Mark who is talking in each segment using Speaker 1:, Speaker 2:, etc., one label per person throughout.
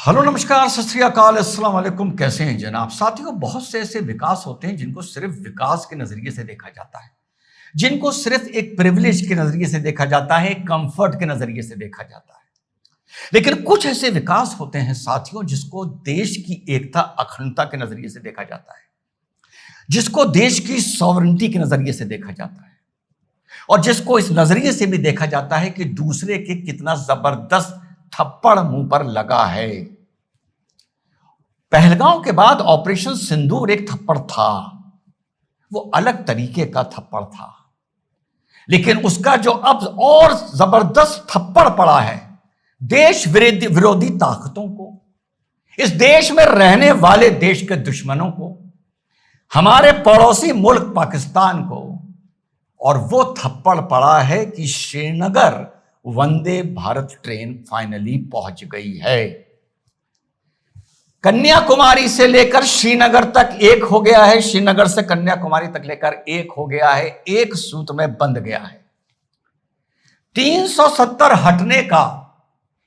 Speaker 1: Hello, नमस्कार, सत श्री अकाल, अस्सलाम वालेकुम। कैसे हैं जनाब? साथियों, बहुत से ऐसे विकास होते हैं जिनको सिर्फ विकास के नजरिए से देखा जाता है, जिनको सिर्फ एक प्रिविलेज के नजरिए से देखा जाता है, कंफर्ट के नजरिए से देखा जाता है। लेकिन कुछ ऐसे विकास होते हैं साथियों जिसको देश की एकता अखंडता के नजरिए से देखा जाता है, जिसको देश की सॉवरेनिटी के नजरिए से देखा जाता है, और जिसको इस नजरिए से भी देखा जाता है कि दूसरे के कितना जबरदस्त थप्पड़ मुंह पर लगा है। पहलगांव के बाद ऑपरेशन सिंदूर एक थप्पड़ था, वो अलग तरीके का थप्पड़ था, लेकिन उसका जो अब और जबरदस्त थप्पड़ पड़ा है देश विरोधी ताकतों को, इस देश में रहने वाले देश के दुश्मनों को, हमारे पड़ोसी मुल्क पाकिस्तान को, और वो थप्पड़ पड़ा है कि श्रीनगर वंदे भारत ट्रेन फाइनली पहुंच गई है। कन्याकुमारी से लेकर श्रीनगर तक एक हो गया है, श्रीनगर से कन्याकुमारी तक लेकर एक हो गया है, एक सूत में बंध गया है। 370 हटने का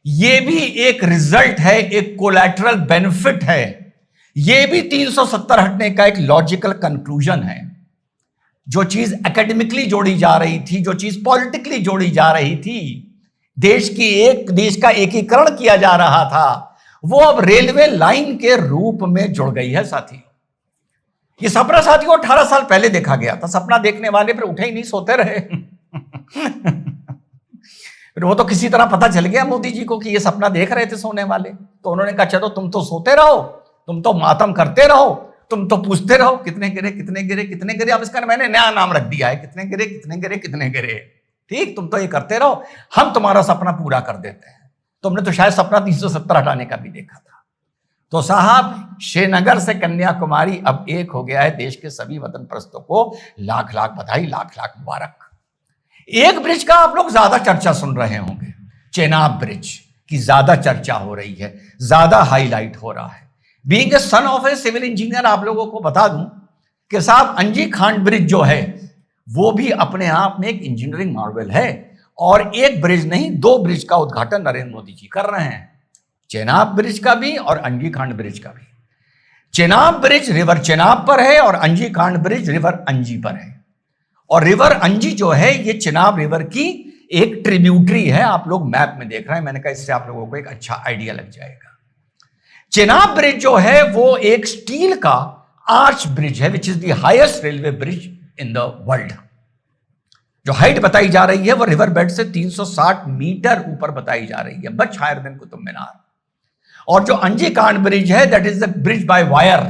Speaker 1: यह भी एक रिजल्ट है, एक कोलैटरल बेनिफिट है। यह भी 370 हटने का एक लॉजिकल कंक्लूजन है। जो चीज एकेडमिकली जोड़ी जा रही थी, जो चीज पॉलिटिकली जोड़ी जा रही थी, देश का एकीकरण किया जा रहा था, वो अब रेलवे लाइन के रूप में जुड़ गई है। साथियों, ये सपना साथियों 18 साल पहले देखा गया था। सपना देखने वाले पर उठे ही नहीं, सोते रहे। फिर वो तो किसी तरह पता चल गया मोदी जी को कि ये सपना देख रहे थे सोने वाले, तो उन्होंने कहा चलो तुम तो सोते रहो, तुम तो मातम करते रहो, तुम तो पूछते रहो कितने गिरे कितने गिरे कितने गिरे। अब इसका मैंने नया नाम रख दिया है, कितने गिरे कितने गिरे कितने गिरे। ठीक, तुम तो ये करते रहो, हम तुम्हारा सपना पूरा कर देते हैं। तुमने तो शायद सपना 370 हटाने का भी देखा था। तो साहब, श्रीनगर से कन्याकुमारी अब एक हो गया है। देश के सभी वतन परस्तों को लाख लाख बधाई, लाख लाख मुबारक। एक ब्रिज का आप लोग ज्यादा चर्चा सुन रहे होंगे, चेनाब ब्रिज की ज्यादा चर्चा हो रही है, ज्यादा हाईलाइट हो रहा है। Being a son of a civil engineer आप लोगों को बता दूं कि साहब, अंजी खान ब्रिज जो है वो भी अपने आप में एक इंजीनियरिंग मार्वल है, और एक ब्रिज नहीं, 2 ब्रिज का उद्घाटन नरेंद्र मोदी जी कर रहे हैं, चेनाब ब्रिज का भी और अंजी खान ब्रिज का भी। चेनाब ब्रिज रिवर चेनाब पर है और अंजी खान ब्रिज रिवर अंजी पर है। और रिवर अंजी जो है ये चेनाब रिवर की एक ट्रिब्यूटरी है। आप लोग मैप में देख रहे हैं, मैंने कहा इससे आप लोगों को एक अच्छा आइडिया लग जाएगा। चेनाब ब्रिज जो है वो एक स्टील का आर्च ब्रिज है, which is the highest railway bridge in the world. जो हाइट बताई जा रही है वो रिवर बेड से 360 मीटर ऊपर बताई जा रही है, much higher than Qutub Minar. और जो अंजी खान ब्रिज है that is the bridge by wire,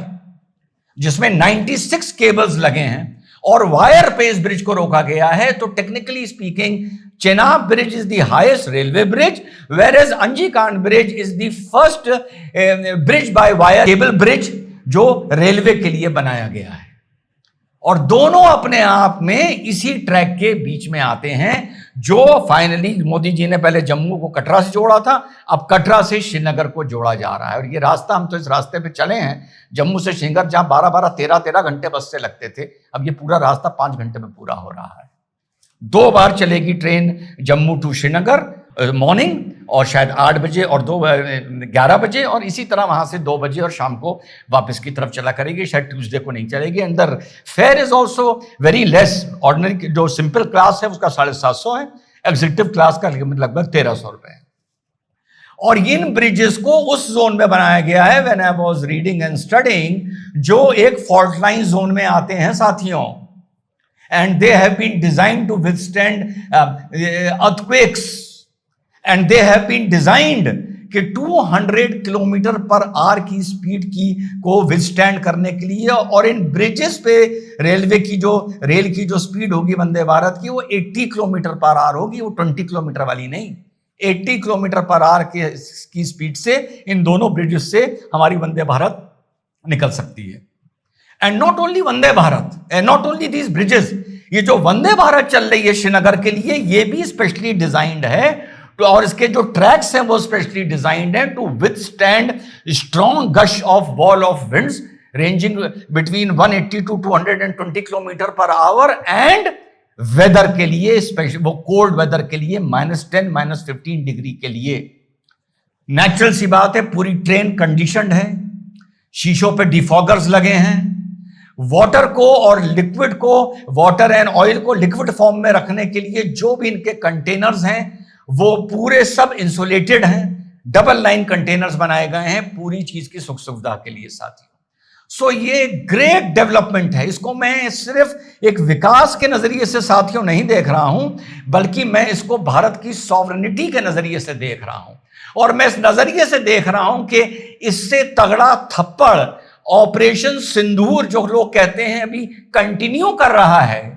Speaker 1: जिसमें 96 केबल्स लगे हैं और वायर पे इस ब्रिज को रोका गया है। तो technically speaking Chenab bridge is the highest railway bridge, where as Anji Khad bridge is the first bridge by wire cable bridge जो रेलवे के लिए बनाया गया है। और दोनों अपने आप में इसी ट्रैक के बीच में आते हैं, जो फाइनली मोदी जी ने पहले जम्मू को कटरा से जोड़ा था, अब कटरा से श्रीनगर को जोड़ा जा रहा है। और ये रास्ता, हम तो इस रास्ते पे चले हैं जम्मू से श्रीनगर, जहां 12-12, 13-13 घंटे बस से लगते थे, अब ये पूरा रास्ता 5 घंटे में पूरा हो रहा है। 2 बार चलेगी train Jammu to Srinagar, morning और शायद 8 बजे और 11 बजे, और इसी तरह वहां से 2 बजे और शाम को वापस की तरफ चला करेगी। शायद ट्यूसडे को नहीं चलेगी। अंदर fair is also very less. Ordinary जो सिंपल क्लास है उसका 750 है, एग्जीक्यूटिव क्लास का लगभग 1300 रुपए है। और इन ब्रिजेस को उस जोन में बनाया गया है, when I was reading and studying, जो एक फॉल्ट लाइन जोन में आते हैं साथियों, and they have been designed to withstand earthquakes, and they have been designed कि 200 किलोमीटर पर आवर की स्पीड को विथस्टैंड करने के लिए। और इन ब्रिजेस पे रेल की जो स्पीड होगी वंदे भारत की, वो 80 किलोमीटर पर आवर होगी, वो 20 किलोमीटर वाली नहीं, 80 किलोमीटर पर आवर की स्पीड से इन दोनों ब्रिजेस से हमारी वंदे भारत निकल सकती है। And not only Vande Bharat, and not only these bridges, ये जो वंदे भारत चल रही है श्रीनगर के लिए, ये भी स्पेशली डिजाइंड है, और इसके जो ट्रैक्स हैं वो स्पेशली डिजाइंड है to withstand strong gush of wall of winds ranging between 180 to 220 kilometre per hour, and weather के लिए, स्पेशल वो कोल्ड वेदर के लिए, -10 -15 डिग्री के लिए। नेचुरल सी बात है, पूरी ट्रेन कंडीशनड है, शीशों पे डिफॉगर्स लगे हैं, वाटर को और लिक्विड को, वाटर एंड ऑयल को लिक्विड फॉर्म में रखने के लिए जो भी इनके कंटेनर्स हैं वो पूरे सब इंसुलेटेड हैं, डबल लाइन कंटेनर्स बनाए गए हैं पूरी चीज की सुख सुविधा के लिए साथियों। सो ये ग्रेट डेवलपमेंट है। इसको मैं सिर्फ एक विकास के नजरिए से साथियों नहीं देख रहा हूं, बल्कि मैं इसको भारत की सॉवरेनिटी के नजरिए से देख रहा हूं। और मैं इस नजरिए से देख रहा हूं कि इससे तगड़ा थप्पड़ ऑपरेशन सिंदूर जो लोग कहते हैं अभी कंटिन्यू कर रहा है।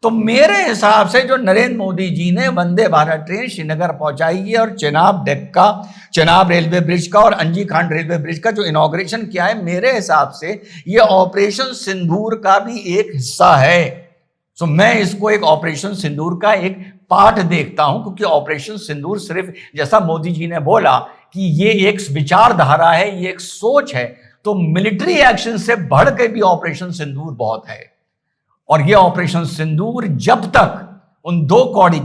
Speaker 1: तो मेरे हिसाब से जो नरेंद्र मोदी जी ने वंदे भारत ट्रेन श्रीनगर पहुंचाई है और चेनाब डेक का, चेनाब रेलवे ब्रिज का और अंजी खान रेलवे ब्रिज का जो इनॉग्रेशन किया है, मेरे हिसाब से ये ऑपरेशन सिंदूर का भी एक हिस्सा है। सो मैं इसको एक ऑपरेशन सिंदूर का एक पार्ट देखता हूं, क्योंकि ऑपरेशन सिंदूर सिर्फ जैसा मोदी जी ने बोला कि ये एक विचारधारा है, ये एक सोच है, तो मिलिट्री एक्शन से बढ़ के भी ऑपरेशन सिंदूर बहुत है। और ये ऑपरेशन सिंदूर जब तक उन दो कौड़ी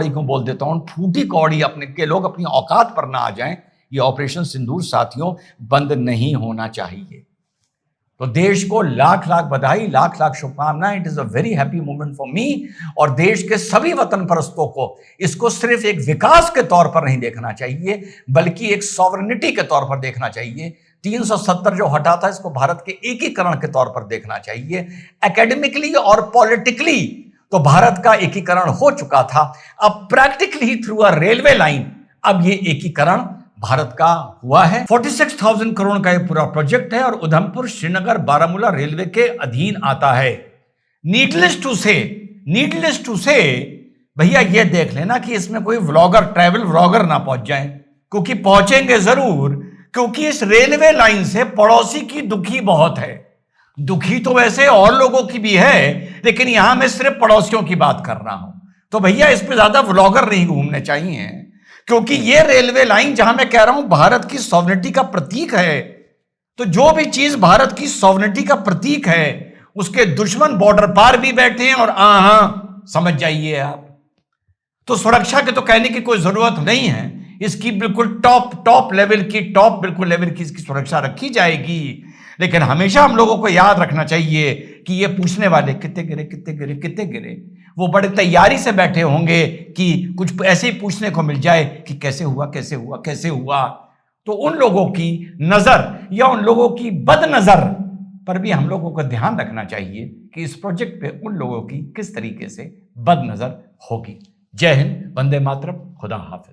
Speaker 1: को बोल देता हूं, फूटी कौड़ी अपने के लोग अपनी औकात पर ना आ जाएं, ये ऑपरेशन सिंदूर साथियों बंद नहीं होना चाहिए। तो देश को लाख लाख बधाई, लाख लाख शुभकामनाएं। It is a very happy moment for me. और देश के सभी वतन परस्तों को इसको सिर्फ एक विकास के तौर पर नहीं देखना चाहिए, बल्कि एक सॉवरेनिटी के तौर पर देखना चाहिए। 370 जो हटा था, इसको भारत के एकीकरण के तौर पर देखना चाहिए। एकेडमिकली और पॉलिटिकली तो भारत का एकीकरण हो चुका था, अब practically through a railway line अब ये एकीकरण भारत का हुआ है। 46,000 करोड़ का ये पूरा प्रोजेक्ट है और उधमपुर श्रीनगर बारामूला रेलवे के अधीन आता है। नीडलेस टू से भैया ये देख लेना कि इसमें कोई व्लॉगर, ट्रैवल व्लॉगर ना पहुंच जाए, क्योंकि पहुंचेंगे जरूर, क्योंकि इस रेलवे लाइन से पड़ोसी की दुखी बहुत है। दुखी तो वैसे और लोगों की भी है, लेकिन यहां मैं सिर्फ पड़ोसियों की बात कर रहा हूं। तो भैया इस पे ज्यादा व्लॉगर नहीं घूमने चाहिए, क्योंकि ये रेलवे लाइन, जहां मैं कह रहा हूं भारत की सॉवरेनिटी का प्रतीक है, तो जो भी चीज भारत की सॉवरेनिटी का प्रतीक है, उसके दुश्मन बॉर्डर पार भी बैठे हैं। और समझ जाइए आप, तो सुरक्षा के तो कहने की कोई जरूरत नहीं है। इसकी बिल्कुल टॉप लेवल की इसकी सुरक्षा रखी जाएगी। लेकिन हमेशा हम लोगों को याद रखना चाहिए कि ये पूछने वाले कितने गिरे वो बड़े तैयारी से बैठे होंगे कि कुछ ऐसे ही पूछने को मिल जाए कि कैसे हुआ। तो उन लोगों की नजर या उन लोगों की बदनजर पर भी हम लोगों को ध्यान रखना चाहिए कि इस प्रोजेक्ट पे उन लोगों की किस तरीके से बदनजर होगी। जय हिंद, वंदे मातरम, खुदा हाफिज।